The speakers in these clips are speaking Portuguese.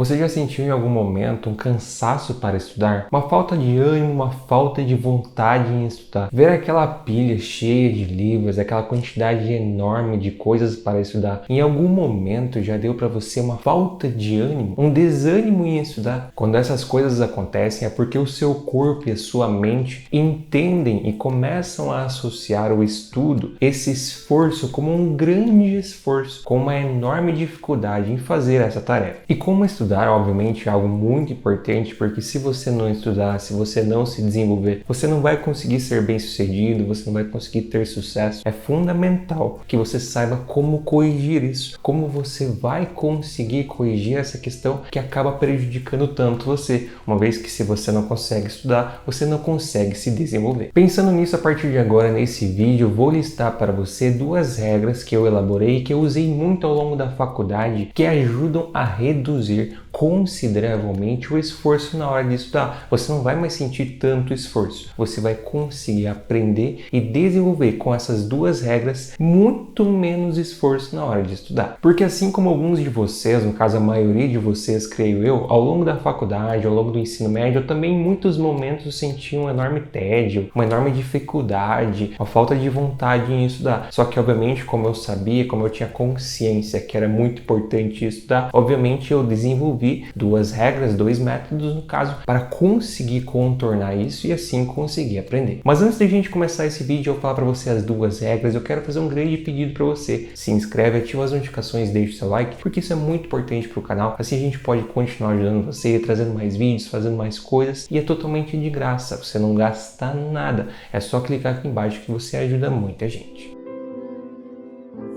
Você já sentiu em algum momento um cansaço para estudar? Uma falta de ânimo, uma falta de vontade em estudar? Ver aquela pilha cheia de livros, aquela quantidade enorme de coisas para estudar, em algum momento já deu para você uma falta de ânimo, um desânimo em estudar? Quando essas coisas acontecem é porque o seu corpo e a sua mente entendem e começam a associar o estudo, esse esforço, como um grande esforço, com uma enorme dificuldade em fazer essa tarefa. E como estudar, obviamente, é algo muito importante, porque se você não estudar, se você não se desenvolver, você não vai conseguir ser bem-sucedido, você não vai conseguir ter sucesso. É fundamental que você saiba como corrigir isso, como você vai conseguir corrigir essa questão que acaba prejudicando tanto você, uma vez que se você não consegue estudar, você não consegue se desenvolver. Pensando nisso, a partir de agora, nesse vídeo, eu vou listar para você duas regras que eu elaborei e que eu usei muito ao longo da faculdade, que ajudam a reduzir consideravelmente o esforço na hora de estudar. Você não vai mais sentir tanto esforço, você vai conseguir aprender e desenvolver com essas duas regras muito menos esforço na hora de estudar. Porque assim como alguns de vocês, no caso a maioria de vocês, creio eu, ao longo da faculdade, ao longo do ensino médio, eu também em muitos momentos senti um enorme tédio, uma enorme dificuldade, uma falta de vontade em estudar. Só que obviamente, como eu sabia, como eu tinha consciência que era muito importante estudar, obviamente eu desenvolvi duas regras, dois métodos no caso, para conseguir contornar isso e assim conseguir aprender. Mas antes de a gente começar esse vídeo, eu falar para você as duas regras, eu quero fazer um grande pedido para você. Se inscreve, ativa as notificações, deixa o seu like, porque isso é muito importante para o canal. Assim a gente pode continuar ajudando você, trazendo mais vídeos, fazendo mais coisas, e é totalmente de graça, você não gasta nada. É só clicar aqui embaixo que você ajuda muita gente.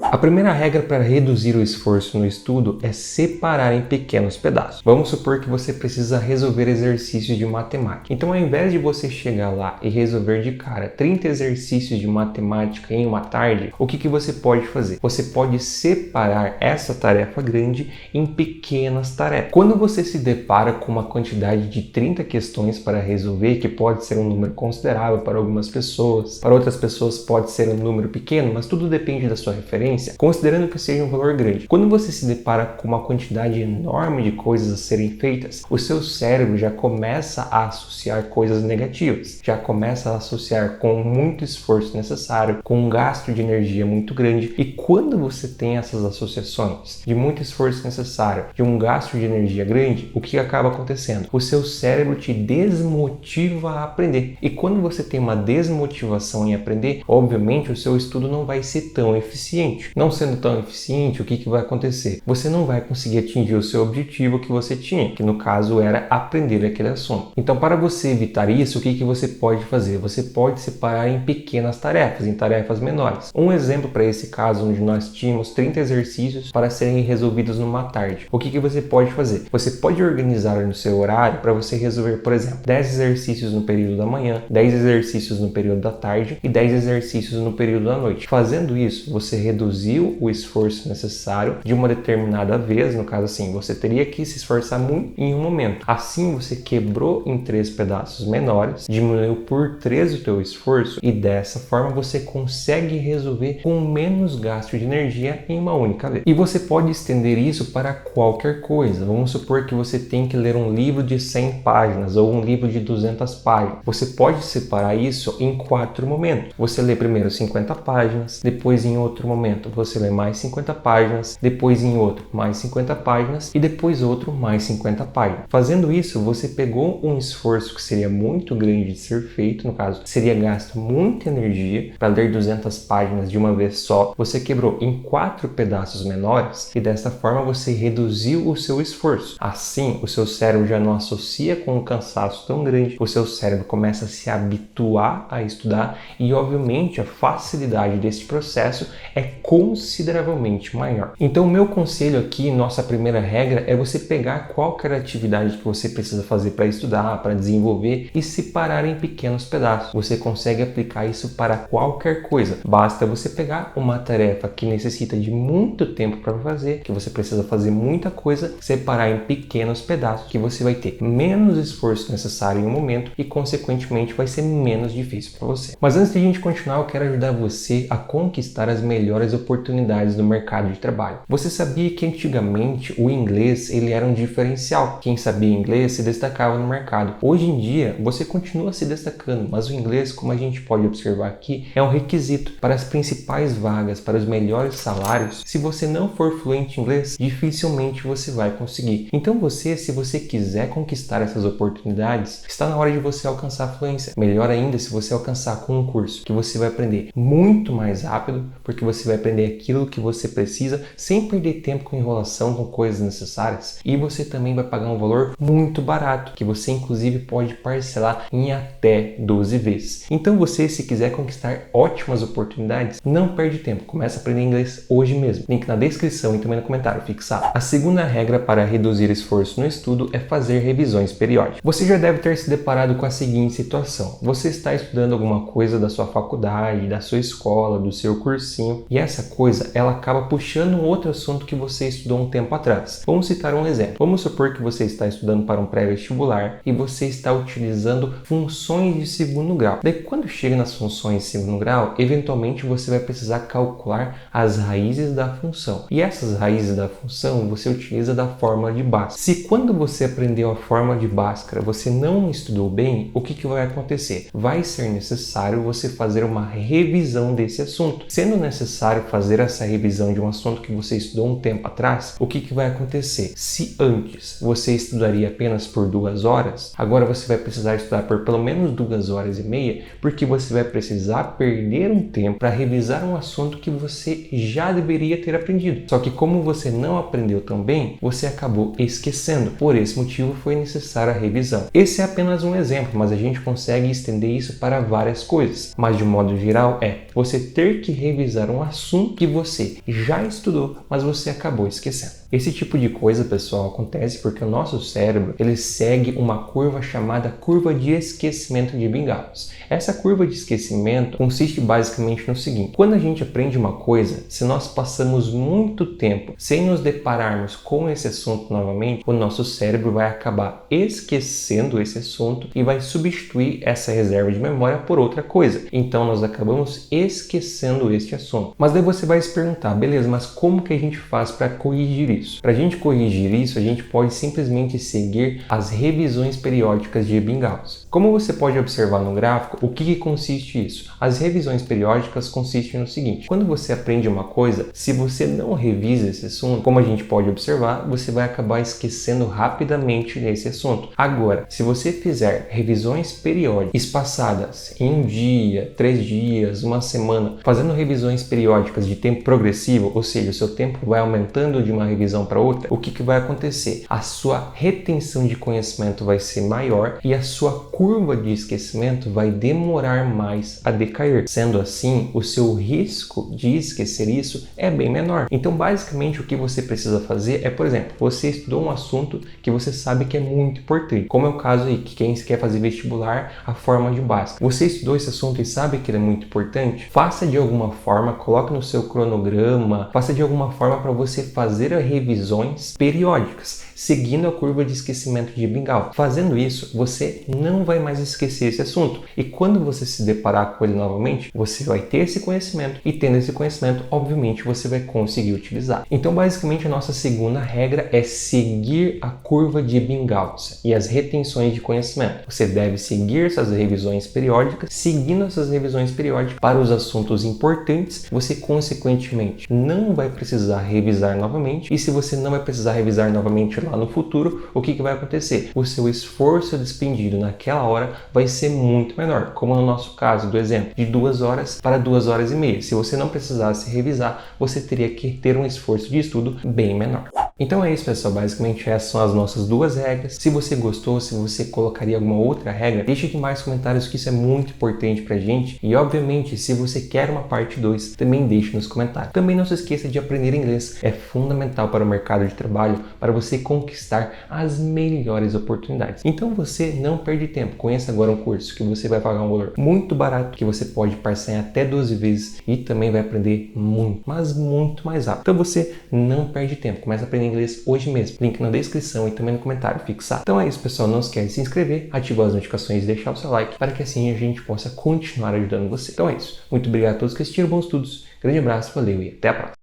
A primeira regra para reduzir o esforço no estudo é separar em pequenos pedaços. Vamos supor que você precisa resolver exercícios de matemática. Então, ao invés de você chegar lá e resolver de cara 30 exercícios de matemática em uma tarde, o que você pode fazer? Você pode separar essa tarefa grande em pequenas tarefas. Quando você se depara com uma quantidade de 30 questões para resolver, que pode ser um número considerável para algumas pessoas, para outras pessoas pode ser um número pequeno, mas tudo depende da sua referência, considerando que seja um valor grande. Quando você se depara com uma quantidade enorme de coisas a serem feitas, o seu cérebro já começa a associar coisas negativas, já começa a associar com muito esforço necessário, com um gasto de energia muito grande. E quando você tem essas associações de muito esforço necessário, de um gasto de energia grande, o que acaba acontecendo? O seu cérebro te desmotiva a aprender. E quando você tem uma desmotivação em aprender, obviamente o seu estudo não vai ser tão eficiente. Não sendo tão eficiente, o que vai acontecer? Você não vai conseguir atingir o seu objetivo que você tinha, que no caso era aprender aquele assunto. Então, para você evitar isso, o que você pode fazer? Você pode separar em pequenas tarefas, em tarefas menores. Um exemplo para esse caso, onde nós tínhamos 30 exercícios para serem resolvidos numa tarde. O que você pode fazer? Você pode organizar no seu horário para você resolver, por exemplo, 10 exercícios no período da manhã, 10 exercícios no período da tarde e 10 exercícios no período da noite. Fazendo isso, você reduziu o esforço necessário de uma determinada vez, no caso assim, você teria que se esforçar muito em um momento. Assim você quebrou em 3 pedaços menores, diminuiu por 3 o teu esforço e dessa forma você consegue resolver com menos gasto de energia em uma única vez. E você pode estender isso para qualquer coisa. Vamos supor que você tem que ler um livro de 100 páginas ou um livro de 200 páginas. Você pode separar isso em 4 momentos. Você lê primeiro 50 páginas, depois em outro momento você lê mais 50 páginas, depois em outro mais 50 páginas e depois outro mais 50 páginas. Fazendo isso, você pegou um esforço que seria muito grande de ser feito, no caso, seria gasto muita energia para ler 200 páginas de uma vez só. Você quebrou em 4 pedaços menores e dessa forma você reduziu o seu esforço. Assim, o seu cérebro já não associa com um cansaço tão grande, o seu cérebro começa a se habituar a estudar e, obviamente, a facilidade desse processo é consideravelmente maior. Então, o meu conselho aqui, nossa primeira regra, é você pegar qualquer atividade que você precisa fazer para estudar, para desenvolver e separar em pequenos pedaços. Você consegue aplicar isso para qualquer coisa. Basta você pegar uma tarefa que necessita de muito tempo para fazer, que você precisa fazer muita coisa, separar em pequenos pedaços, que você vai ter menos esforço necessário em um momento e, consequentemente, vai ser menos difícil para você. Mas antes de a gente continuar, eu quero ajudar você a conquistar as melhores oportunidades oportunidades no mercado de trabalho. Você sabia que antigamente o inglês ele era um diferencial? Quem sabia inglês se destacava no mercado. Hoje em dia você continua se destacando, mas o inglês, como a gente pode observar aqui, é um requisito para as principais vagas, para os melhores salários. Se você não for fluente em inglês, dificilmente você vai conseguir. Então se você quiser conquistar essas oportunidades, está na hora de você alcançar a fluência. Melhor ainda se você alcançar com um curso que você vai aprender muito mais rápido, porque você vai aprender aquilo que você precisa sem perder tempo com enrolação, com coisas necessárias. E você também vai pagar um valor muito barato, que você inclusive pode parcelar em até 12 vezes. Então se quiser conquistar ótimas oportunidades, não perde tempo. Começa a aprender inglês hoje mesmo. Link na descrição e também no comentário fixado. A segunda regra para reduzir esforço no estudo é fazer revisões periódicas. Você já deve ter se deparado com a seguinte situação. Você está estudando alguma coisa da sua faculdade, da sua escola, do seu cursinho, e essa coisa ela acaba puxando um outro assunto que você estudou um tempo atrás. Vamos citar um exemplo. Vamos supor que você está estudando para um pré-vestibular e você está utilizando funções de segundo grau. Daí quando chega nas funções de segundo grau, eventualmente você vai precisar calcular as raízes da função. E essas raízes da função você utiliza da fórmula de Bhaskara. Se quando você aprendeu a fórmula de Bhaskara você não estudou bem, o que vai acontecer? Vai ser necessário você fazer uma revisão desse assunto. Sendo necessário fazer essa revisão de um assunto que você estudou um tempo atrás, o que vai acontecer? Se antes você estudaria apenas por 2 horas, agora você vai precisar estudar por pelo menos 2 horas e meia, porque você vai precisar perder um tempo para revisar um assunto que você já deveria ter aprendido. Só que como você não aprendeu tão bem, você acabou esquecendo. Por esse motivo foi necessária a revisão. Esse é apenas um exemplo, mas a gente consegue estender isso para várias coisas. Mas de modo geral você ter que revisar um assunto que você já estudou, mas você acabou esquecendo. Esse tipo de coisa, pessoal, acontece porque o nosso cérebro ele segue uma curva chamada curva de esquecimento de Ebbinghaus. Essa curva de esquecimento consiste basicamente no seguinte: quando a gente aprende uma coisa, se nós passamos muito tempo sem nos depararmos com esse assunto novamente, o nosso cérebro vai acabar esquecendo esse assunto e vai substituir essa reserva de memória por outra coisa. Então nós acabamos esquecendo este assunto. Mas daí você vai se perguntar, beleza, mas como que a gente faz para corrigir isso? Para a gente corrigir isso, a gente pode simplesmente seguir as revisões periódicas de Ebbinghaus. Como você pode observar no gráfico, o que consiste isso? As revisões periódicas consistem no seguinte: quando você aprende uma coisa, se você não revisa esse assunto, como a gente pode observar, você vai acabar esquecendo rapidamente nesse assunto. Agora, se você fizer revisões periódicas espaçadas em um dia, 3 dias, uma semana, fazendo revisões periódicas de tempo progressivo, ou seja, o seu tempo vai aumentando de uma revisão para outra, o que vai acontecer? A sua retenção de conhecimento vai ser maior e a sua curva de esquecimento vai demorar mais a decair. Sendo assim, o seu risco de esquecer isso é bem menor. Então, basicamente, o que você precisa fazer é, por exemplo, você estudou um assunto que você sabe que é muito importante, como é o caso aí, que quem quer fazer vestibular, a fórmula de Bhaskara. Você estudou esse assunto e sabe que ele é muito importante? Faça de alguma forma, coloque no seu cronograma, faça de alguma forma para você fazer a revisões periódicas, seguindo a curva de esquecimento de Ebbinghaus. Fazendo isso, você não vai mais esquecer esse assunto. E quando você se deparar com ele novamente, você vai ter esse conhecimento e tendo esse conhecimento, obviamente, você vai conseguir utilizar. Então, basicamente, a nossa segunda regra é seguir a curva de Ebbinghaus e as retenções de conhecimento. Você deve seguir essas revisões periódicas. Seguindo essas revisões periódicas para os assuntos importantes, você, consequentemente, não vai precisar revisar novamente. E se você não vai precisar revisar novamente lá no futuro, o que vai acontecer? O seu esforço despendido naquela hora vai ser muito menor, como no nosso caso do exemplo, de 2 horas para 2 horas e meia. Se você não precisasse revisar, você teria que ter um esforço de estudo bem menor. Então é isso, pessoal. Basicamente essas são as nossas 2 regras. Se você gostou, se você colocaria alguma outra regra, deixe aqui mais comentários que isso é muito importante pra gente. E obviamente, se você quer uma parte 2, também deixe nos comentários. Também não se esqueça de aprender inglês. É fundamental para o mercado de trabalho, para você conquistar as melhores oportunidades. Então você não perde tempo. Conheça agora um curso que você vai pagar um valor muito barato, que você pode parcelar em até 12 vezes e também vai aprender muito, mas muito mais rápido. Então você não perde tempo. Começa a aprender inglês hoje mesmo. Link na descrição e também no comentário fixado. Então é isso, pessoal. Não esquece de se inscrever, ativar as notificações e deixar o seu like para que assim a gente possa continuar ajudando você. Então é isso. Muito obrigado a todos que assistiram. Bons estudos. Grande abraço, valeu e até a próxima!